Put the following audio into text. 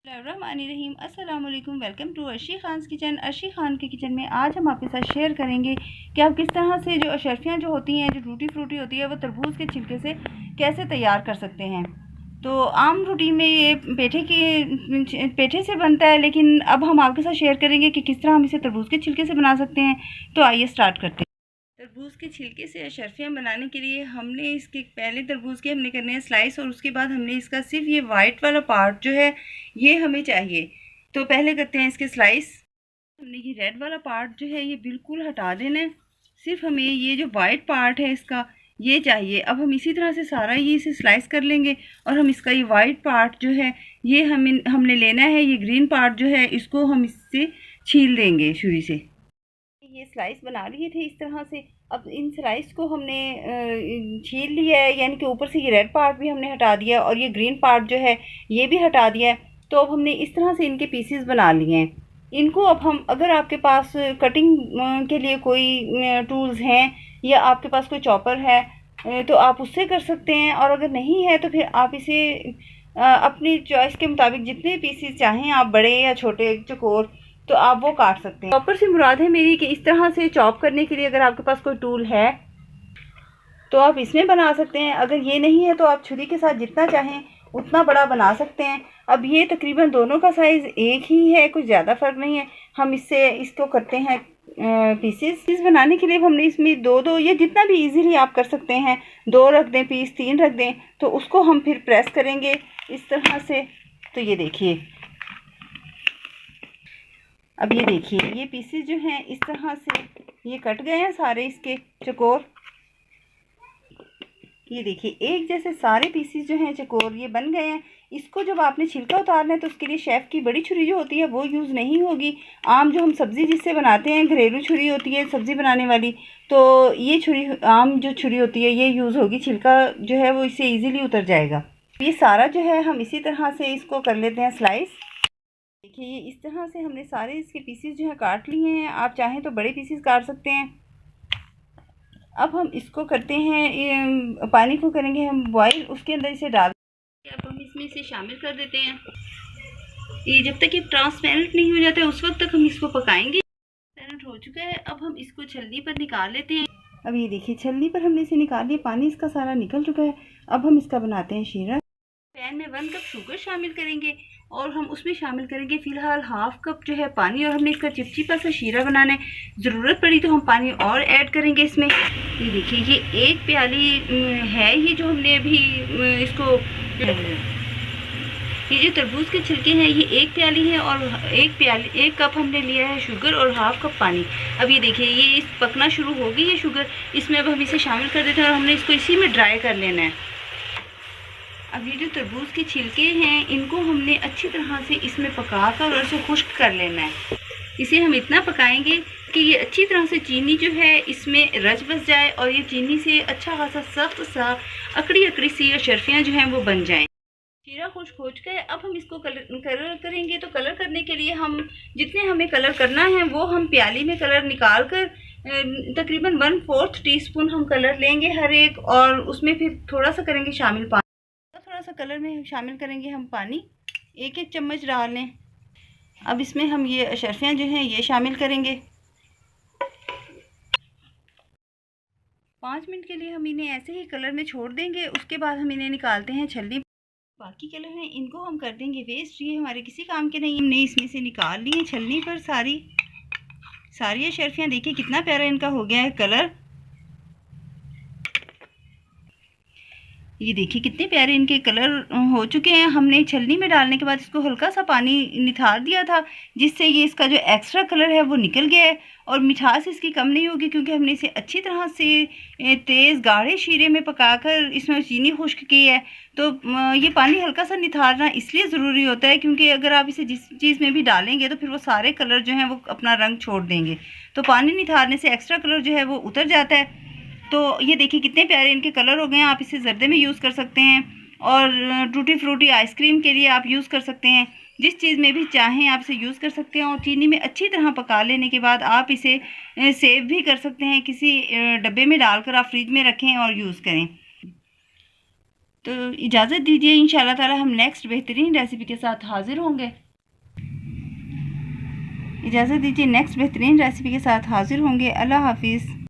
रहीम अस्सलाम वालेकुम। Welcome to Arshi Khan's kitchen. Arshi Khan के किचन में आज हम आपके साथ शेयर करेंगे कि आप किस तरह से जो अशरफियाँ जो होती हैं, जो टूटी फ्रूटी होती है, वो तरबूज के छिलके से कैसे तैयार कर सकते हैं। तो आम रूटीन में ये पेठे से बनता है, लेकिन अब हम आपके साथ शेयर करेंगे कि किस तरह हम इसे तरबूज के छिलके से बना सकते हैं। तो आइए स्टार्ट करते हैं। तरबूज के छिलके से अशरफियाँ बनाने के लिए हमने इसके पहले तरबूज के हमने करने हैं स्लाइस, और उसके बाद हमने इसका सिर्फ ये वाइट वाला पार्ट जो है ये हमें चाहिए। तो पहले करते हैं इसके स्लाइस। हमने ये रेड वाला पार्ट जो है ये बिल्कुल हटा देना है, सिर्फ हमें ये जो वाइट पार्ट है इसका ये चाहिए। अब हम इसी तरह से सारा ये इसे स्लाइस कर लेंगे, और हम इसका ये वाइट पार्ट जो है ये हमने लेना है। ये ग्रीन पार्ट जो है इसको हम इससे छील देंगे छुरी से। ये स्लाइस बना लिए थे इस तरह से। अब इन स्लाइस को हमने छील लिया है, यानी कि ऊपर से ये रेड पार्ट भी हमने हटा दिया और ये ग्रीन पार्ट जो है ये भी हटा दिया है। तो अब हमने इस तरह से इनके पीसेस बना लिए हैं। इनको अब हम, अगर आपके पास कटिंग के लिए कोई टूल्स हैं या आपके पास कोई चॉपर है तो आप उससे कर सकते हैं, और अगर नहीं है तो फिर आप इसे अपनी चॉइस के मुताबिक जितने पीसेस चाहें आप, बड़े या छोटे चौकोर, तो आप वो काट सकते हैं। चॉपर से मुराद है मेरी कि इस तरह से चॉप करने के लिए अगर आपके पास कोई टूल है तो आप इसमें बना सकते हैं। अगर ये नहीं है तो आप छुरी के साथ जितना चाहें उतना बड़ा बना सकते हैं। अब ये तकरीबन दोनों का साइज़ एक ही है, कुछ ज़्यादा फ़र्क नहीं है। हम इसको करते हैं पीसेस बनाने के लिए। हमने इसमें दो या जितना भी इजीली आप कर सकते हैं, 2 रख दें पीस, 3 रख दें, तो उसको हम फिर प्रेस करेंगे इस तरह से। तो ये देखिए, अब ये देखिए ये पीसेस जो हैं इस तरह से ये कट गए हैं सारे इसके चकोर। ये देखिए एक जैसे सारे पीसेस जो हैं चकोर ये बन गए हैं। इसको जब आपने छिलका उतारना है तो उसके लिए शेफ़ की बड़ी छुरी जो होती है वो यूज़ नहीं होगी। आम जो हम सब्ज़ी जिससे बनाते हैं, घरेलू छुरी होती है सब्ज़ी बनाने वाली, तो ये छुरी, आम जो छुरी होती है ये यूज़ होगी। छिलका जो है वो इससे ईज़िली उतर जाएगा। ये सारा जो है हम इसी तरह से इसको कर लेते हैं स्लाइस। देखिए ये इस तरह से हमने सारे इसके पीसेस जो है काट लिए हैं। आप चाहें तो बड़े पीसेस काट सकते हैं। अब हम इसको करते हैं, पानी को करेंगे हम बॉईल, उसके अंदर इसे डाल, अब हम इसमें इसे शामिल कर देते हैं। ये जब तक ये ट्रांसपेरेंट नहीं हो जाता है उस वक्त तक हम इसको पकाएंगे। ट्रांसपेरेंट हो चुका है, अब हम इसको छलनी पर निकाल लेते हैं। अब ये देखिए छलनी पर हमने इसे निकाल लिया, पानी इसका सारा निकल चुका है। अब हम इसका बनाते हैं शीरा। पैन में 1 कप शुगर शामिल करेंगे, और हम उसमें शामिल करेंगे फ़िलहाल हाफ़ कप जो है पानी, और हमने इसका चिपचिपा सा शीरा बनाना है। ज़रूरत पड़ी तो हम पानी और ऐड करेंगे इसमें। ये देखिए ये 1 प्याली है, ये जो हमने अभी इसको, ये जो तरबूज के छिलके हैं ये 1 प्याली है, और 1 कप हमने लिया है शुगर और हाफ़ कप पानी। अब ये देखिए ये पकना शुरू हो गई है शुगर, इसमें अब हम इसे शामिल कर देते हैं, और हमने इसको इसी में ड्राई कर लेना है। अब ये जो तरबूज के छिलके हैं इनको हमने अच्छी तरह से इसमें पकाकर और इसे खुश्क कर लेना है। इसे हम इतना पकाएंगे कि ये अच्छी तरह से चीनी जो है इसमें रच बस जाए, और ये चीनी से अच्छा खासा सख्त सा अकड़ी सी अशरफियाँ जो हैं वो बन जाएं। शीरा खुश्क हो चुका है। अब हम इसको कलर करेंगे। तो कलर करने के लिए हम जितने हमें कलर करना है वो हम प्याली में कलर निकाल कर तकरीबन 1/4 टीस्पून हम कलर लेंगे हर एक, और उसमें फिर थोड़ा सा करेंगे शामिल पानी। थोड़ा सा कलर में शामिल करेंगे हम पानी, 1 चम्मच डाल लें। अब इसमें हम ये अशरफियाँ जो हैं ये शामिल करेंगे। 5 मिनट के लिए हम इन्हें ऐसे ही कलर में छोड़ देंगे। उसके बाद हम इन्हें निकालते हैं छलनी। बाकी कलर हैं इनको हम कर देंगे वेस्ट, ये हमारे किसी काम के नहीं। हमने इसमें से निकाल लिए छलनी पर सारी अशरफियाँ। देखिए कितना प्यारा इनका हो गया है कलर। ये देखिए कितने प्यारे इनके कलर हो चुके हैं। हमने छलनी में डालने के बाद इसको हल्का सा पानी निथार दिया था, जिससे ये इसका जो एक्स्ट्रा कलर है वो निकल गया है, और मिठास इसकी कम नहीं होगी, क्योंकि हमने इसे अच्छी तरह से तेज़ गाढ़े शीरे में पकाकर इसमें चीनी खुश्क की है। तो ये पानी हल्का सा निथारना इसलिए ज़रूरी होता है क्योंकि अगर आप इसे जिस चीज़ में भी डालेंगे तो फिर वो सारे कलर जो हैं वो अपना रंग छोड़ देंगे। तो पानी निथारने से एक्स्ट्रा कलर जो है वो उतर जाता है। तो ये देखिए कितने प्यारे इनके कलर हो गए हैं। आप इसे जर्दे में यूज़ कर सकते हैं, और टूटी फ्रूटी आइसक्रीम के लिए आप यूज़ कर सकते हैं। जिस चीज़ में भी चाहें आप इसे यूज़ कर सकते हैं। और चीनी में अच्छी तरह पका लेने के बाद आप इसे सेव भी कर सकते हैं, किसी डब्बे में डालकर आप फ्रिज में रखें और यूज़ करें। तो इजाज़त दीजिए, इंशाल्लाह ताला हम नेक्स्ट बेहतरीन रेसिपी के साथ हाज़िर होंगे। इजाज़त दीजिए, नेक्स्ट बेहतरीन रेसिपी के साथ हाज़िर होंगे। अल्लाह हाफ़िज़।